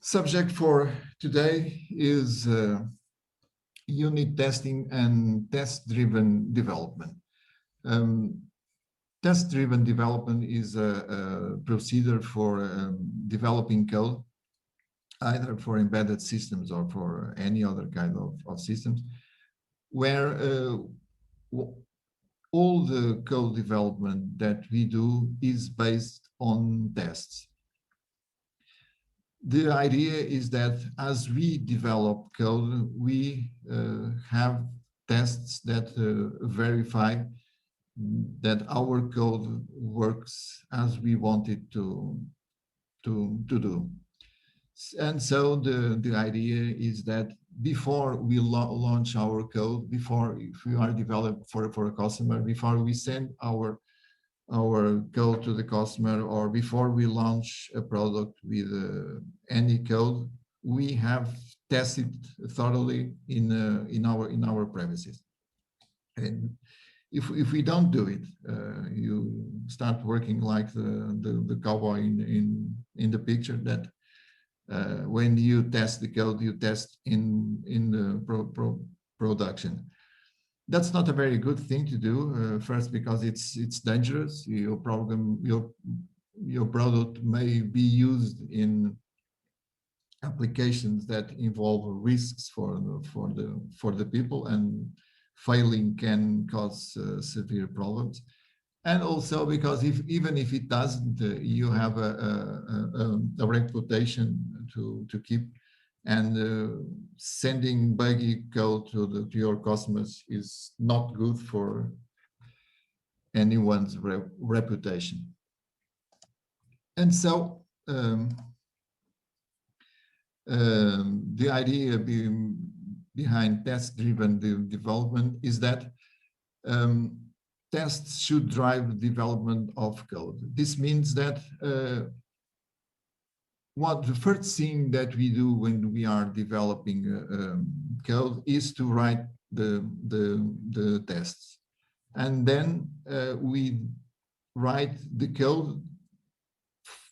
Subject for today is unit testing and test-driven development. Test-driven development is a procedure for developing code, either for embedded systems or for any other kind of systems, where all the code development that we do is based on tests. The idea is that as we develop code, we have tests that verify that our code works as we want it to do. And so the idea is that before we launch our code, if we are developing for a customer, before we send our code to the customer, or before we launch a product with any code, we have tested thoroughly in our premises. And if we don't do it, you start working like the cowboy in the picture, that when you test the code, you test in the production. That's not a very good thing to do. First, because it's dangerous. Your product may be used in applications that involve risks for the people, and failing can cause severe problems. And also because even if it doesn't, you have a reputation to keep. And sending buggy code to your customers is not good for anyone's reputation. And so the idea behind test-driven development is that tests should drive the development of code. This means that the first thing that we do when we are developing code is to write the tests, and then we write the code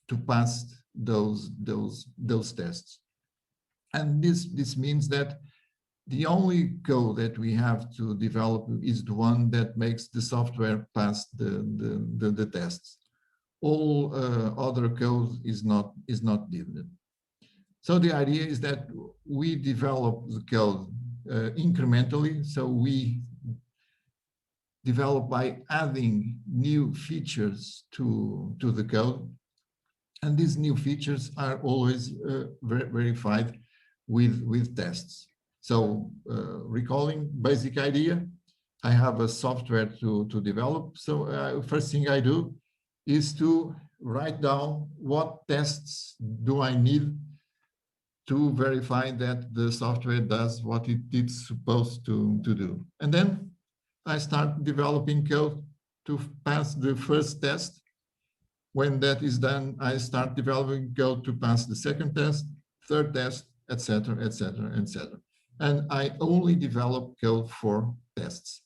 to pass those tests. And this means that the only code that we have to develop is the one that makes the software pass the tests. All other code is not needed. So the idea is that we develop the code incrementally. So we develop by adding new features to the code, and these new features are always verified with tests. So recalling basic idea, I have a software to develop. So first thing I do is to write down what tests do I need to verify that the software does what it's supposed to do. And then I start developing code to pass the first test. When that is done, I start developing code to pass the second test, third test, etc., etc., etc. And I only develop code for tests.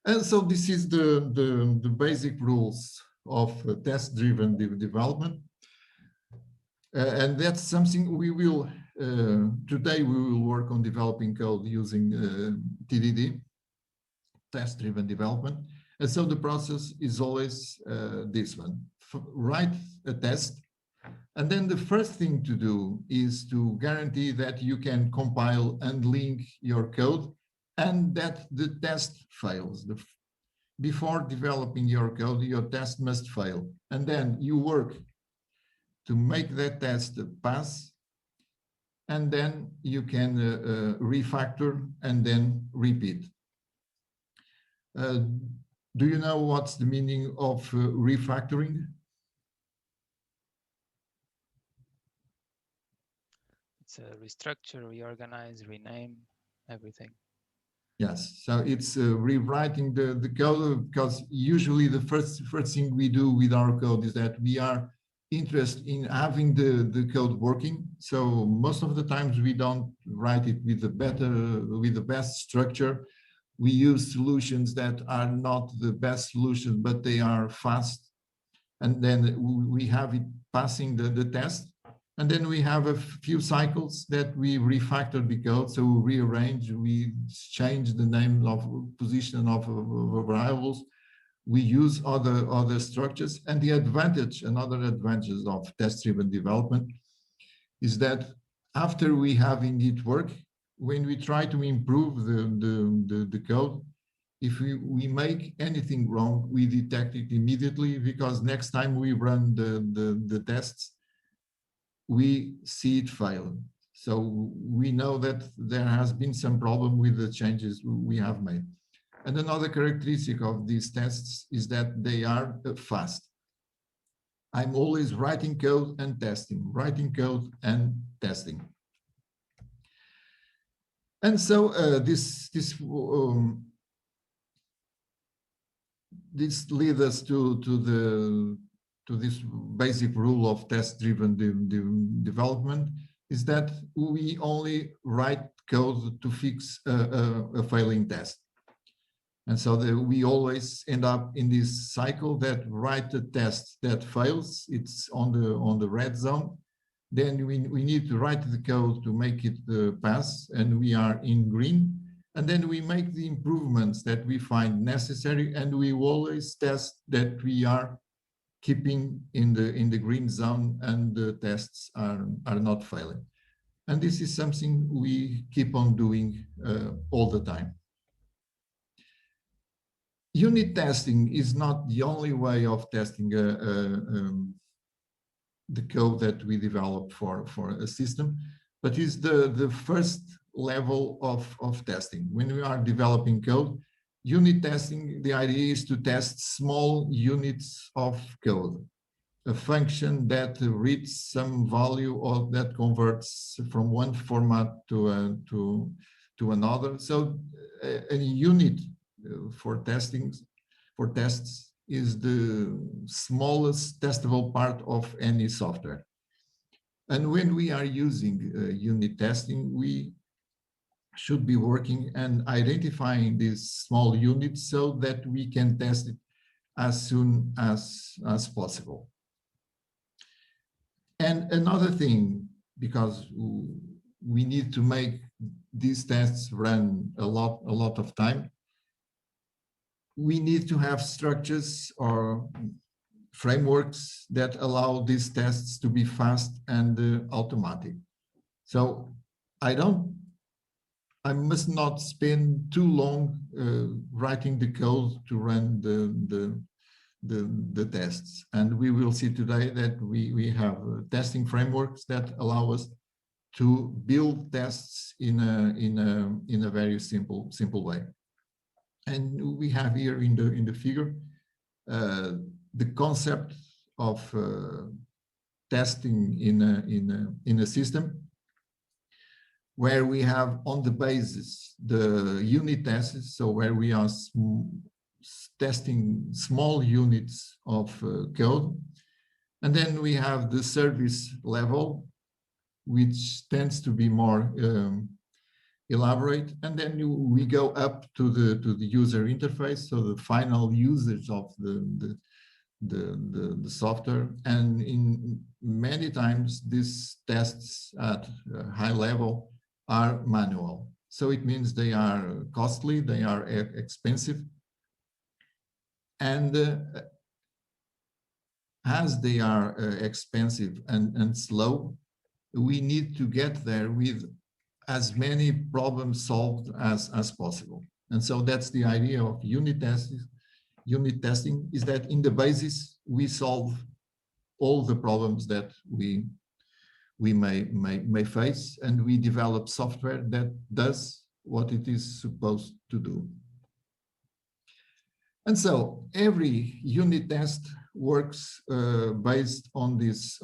And so this is the basic rules of test-driven development. And that's something we will, today we will work on developing code using TDD, test-driven development. And so the process is always this one: write a test. And then the first thing to do is to guarantee that you can compile and link your code, and that the test fails. Before developing your code, your test must fail. And then you work to make that test pass, and then you can refactor and then repeat. Do you know what's the meaning of refactoring? It's a restructure, reorganize, rename, everything. Yes, so it's rewriting the code, because usually the first thing we do with our code is that we are interested in having the code working. So most of the times we don't write it with the best structure. We use solutions that are not the best solutions, but they are fast. And then we have it passing the test. And then we have a few cycles that we refactor the code, so we rearrange, we change the name of position of variables, we use other structures. And the advantage, another advantage of test-driven development is that after we have indeed work, when we try to improve the code, if we make anything wrong, we detect it immediately, because next time we run the tests, we see it fail. So we know that there has been some problem with the changes we have made. And another characteristic of these tests is that they are fast. I'm always writing code and testing, writing code and testing. And so this leads us to this basic rule of test-driven development, is that we only write code to fix a failing test. And so we always end up in this cycle that write a test that fails, it's on the red zone. Then we need to write the code to make it pass, and we are in green. And then we make the improvements that we find necessary, and we always test that we are keeping in the green zone and the tests are not failing. And this is something we keep on doing all the time. Unit testing is not the only way of testing the code that we develop for a system, but is the first level of testing. When we are developing code, unit testing, the idea is to test small units of code, a function that reads some value or that converts from one format to another. So a unit for tests is the smallest testable part of any software. And when we are using unit testing, we should be working and identifying these small units so that we can test it as soon as possible. And another thing, because we need to make these tests run a lot of time, we need to have structures or frameworks that allow these tests to be fast and automatic. So I must not spend too long writing the code to run the tests. And we will see today that we have testing frameworks that allow us to build tests in a very simple way. And we have here in the figure the concept of testing in a system, where we have on the basis the unit tests, so where we are testing small units of code. And then we have the service level, which tends to be more elaborate. And then we go up to the user interface, so the final usage of the software. And in many times, these tests at a high level are manual. So it means they are costly, they are expensive. And as they are expensive and slow, we need to get there with as many problems solved as possible. And so that's the idea of unit testing. Unit testing is that in the basis, we solve all the problems that we may face, and we develop software that does what it is supposed to do. And so every unit test works based on this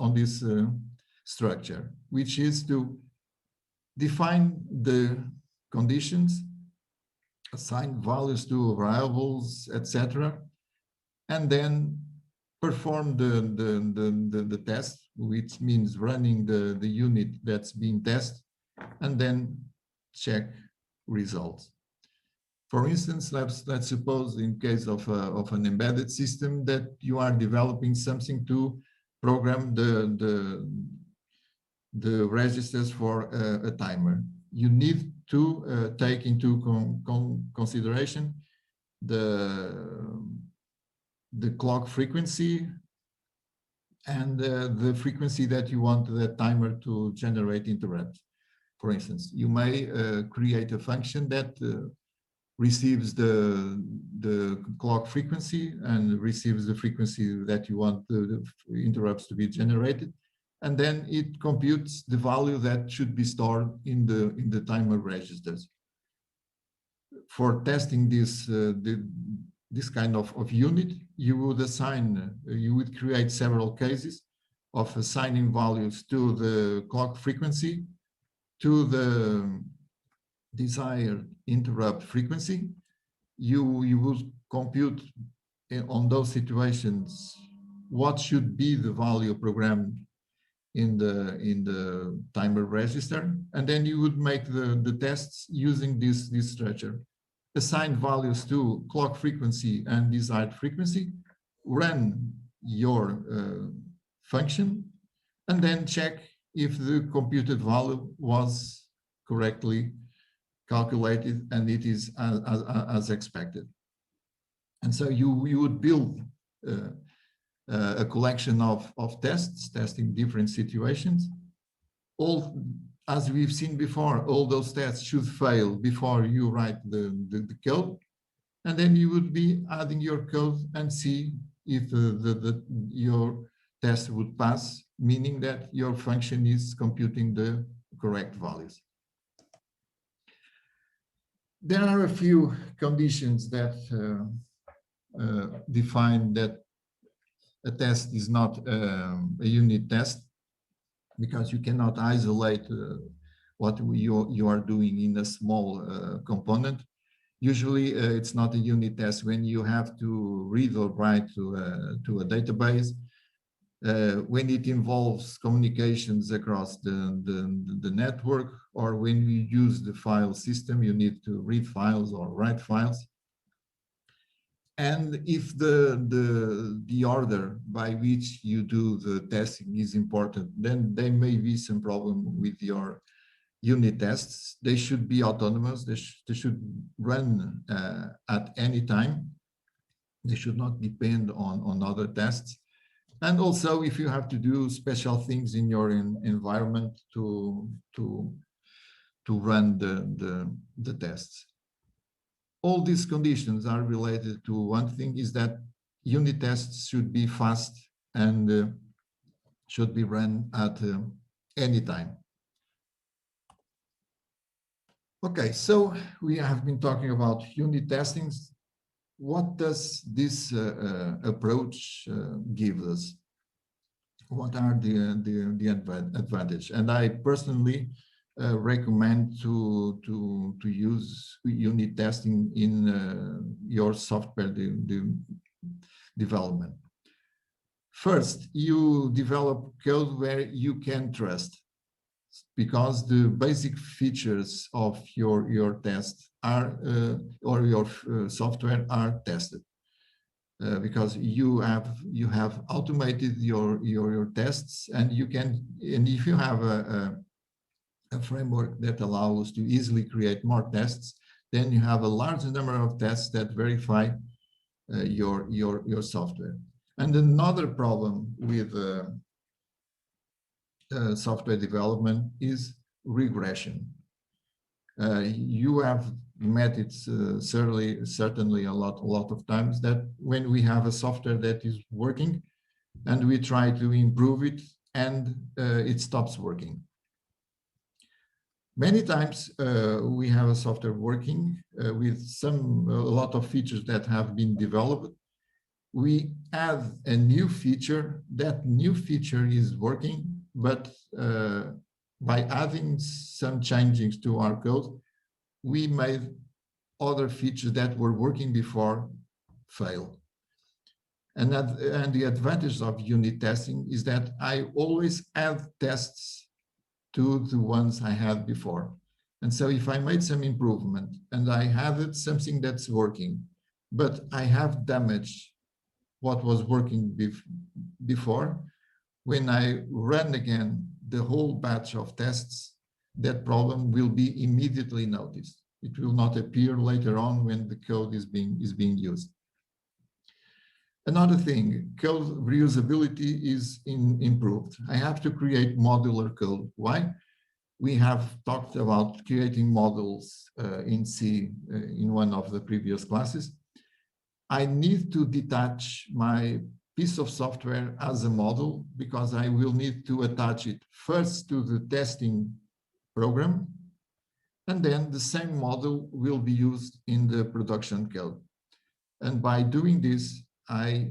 structure, which is to define the conditions, assign values to variables, etc., and then perform the test, which means running the unit that's being tested, and then check results. For instance, let's suppose in case of an embedded system that you are developing something to program the registers for a timer. You need to take into consideration the clock frequency and the frequency that you want the timer to generate interrupts. For instance, you may create a function that receives the clock frequency and receives the frequency that you want the interrupts to be generated, and then it computes the value that should be stored in the timer registers. For testing this kind of unit, you would create several cases of assigning values to the clock frequency, to the desired interrupt frequency. You would compute on those situations what should be the value programmed in the timer register, and then you would make the tests using this structure. Assign values to clock frequency and desired frequency, run your function, and then check if the computed value was correctly calculated and it is as expected. And so you would build a collection of tests, testing different situations. All, as we've seen before, all those tests should fail before you write the code. And then you would be adding your code and see if your test would pass, meaning that your function is computing the correct values. There are a few conditions that define that a test is not a unit test, because you cannot isolate what you are doing in a small component. Usually it's not a unit test when you have to read or write to a database, when it involves communications across the network, or when you use the file system, you need to read files or write files. And if the order by which you do the testing is important, then there may be some problem with your unit tests. They should be autonomous. They should run at any time. They should not depend on other tests. And also, if you have to do special things in your environment to run the tests. All these conditions are related to one thing, is that unit tests should be fast and should be run at any time. Okay, so we have been talking about unit testings. What does this approach give us? What are the advantages? And I personally recommend to use unit testing in your software development. First, you develop code where you can trust, because the basic features of your test are or your software are tested, because you have automated your tests, and you can, and if you have a framework that allows to easily create more tests, then you have a large number of tests that verify your software. And another problem with software development is regression. You have met it certainly a lot of times, that when we have a software that is working and we try to improve it, and it stops working. Many times we have a software working with a lot of features that have been developed. We add a new feature. That new feature is working, but by adding some changes to our code, we made other features that were working before fail. And the advantage of unit testing is that I always add tests to the ones I had before. And so if I made some improvement and I have something that's working, but I have damaged what was working before, when I run again the whole batch of tests, that problem will be immediately noticed. It will not appear later on when the code is being used. Another thing, code reusability is improved. I have to create modular code. Why? We have talked about creating models in C in one of the previous classes. I need to detach my piece of software as a model because I will need to attach it first to the testing program, and then the same model will be used in the production code. And by doing this, I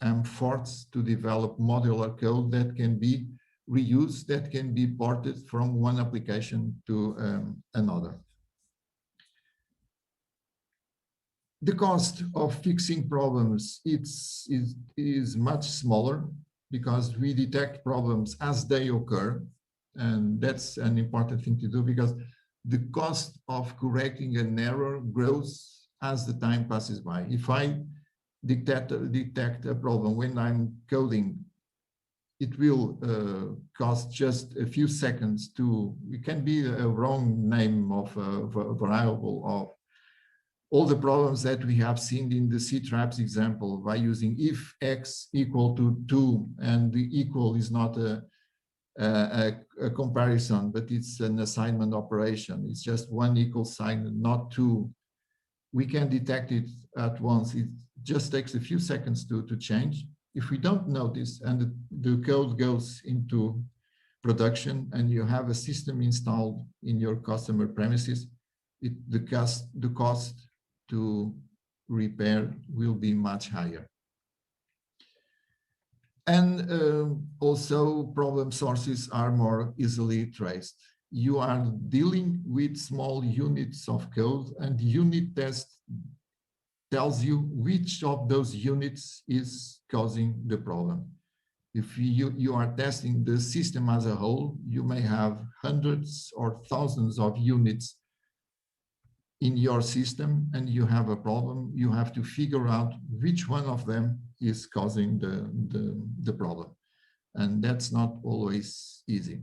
am forced to develop modular code that can be reused, that can be ported from one application to another. The cost of fixing problems is much smaller because we detect problems as they occur. And that's an important thing to do because the cost of correcting an error grows as the time passes by. If I detect a problem when I'm coding, it will cost just a few seconds to, it can be a wrong name of a variable of all the problems that we have seen in the C-traps example by using if x equal to 2 and the equal is not a comparison, but it's an assignment operation. It's just one equal sign, not two. We can detect it at once. It just takes a few seconds to change. If we don't notice and the code goes into production and you have a system installed in your customer premises, the cost to repair will be much higher. And also problem sources are more easily traced. You are dealing with small units of code and unit test tells you which of those units is causing the problem. If you are testing the system as a whole, you may have hundreds or thousands of units in your system and you have a problem. You have to figure out which one of them is causing the problem. And that's not always easy.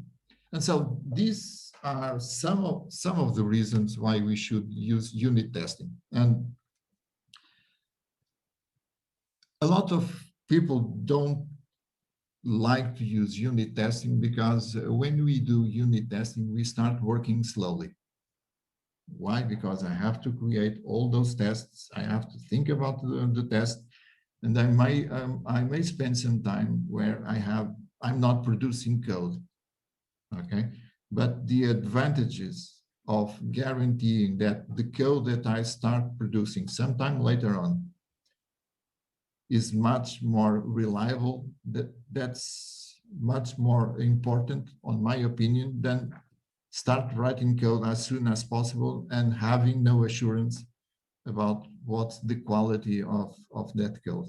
And so these are some of the reasons why we should use unit testing. And a lot of people don't like to use unit testing because when we do unit testing, we start working slowly. Why? Because I have to create all those tests. I have to think about the test, and I may spend some time where I'm not producing code. Okay, but the advantages of guaranteeing that the code that I start producing sometime later on is much more reliable. That's much more important, on my opinion, than start writing code as soon as possible and having no assurance about what's the quality of that code.